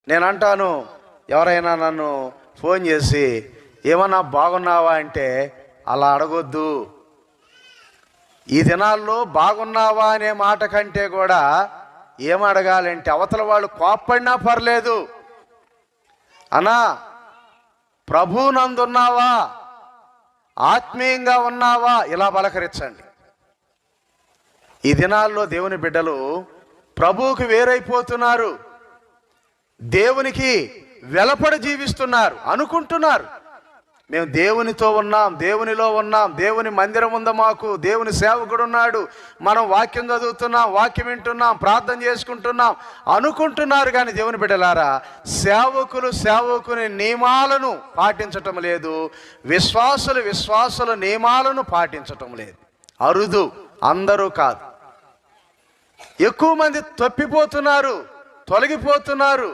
నేను అంటాను, ఎవరైనా నన్ను ఫోన్ చేసి ఏమన్నా బాగున్నావా అంటే అలా అడగొద్దు. ఈ దినాల్లో బాగున్నావా అనే మాట కంటే కూడా ఏమడగాలంటే అవతల వాళ్ళు కోప్పడినా పర్లేదు, అన్నా ప్రభువునందున్నావా, ఆత్మీయంగా ఉన్నావా, ఇలా పలకరించండి. ఈ దినాల్లో దేవుని బిడ్డలు ప్రభువుకి వేరైపోతున్నారు, దేవునికి వెలపడి జీవిస్తున్నారు, అనుకుంటున్నారు మేము దేవునితో ఉన్నాం, దేవునిలో ఉన్నాం, దేవుని మందిరం ఉందా మాకు, దేవుని సేవకుడు ఉన్నాడు, మనం వాక్యం చదువుతున్నాం, వాక్యం వింటున్నాం, ప్రార్థన చేసుకుంటున్నాం అనుకుంటున్నారు. కానీ దేవుని బిడ్డలారా, సేవకుని నియమాలను పాటించటం లేదు, విశ్వాసుల నియమాలను పాటించటం లేదు. అరుదు, అందరూ కాదు. ఎక్కువ మంది తప్పిపోతున్నారు, తొలగిపోతున్నారు.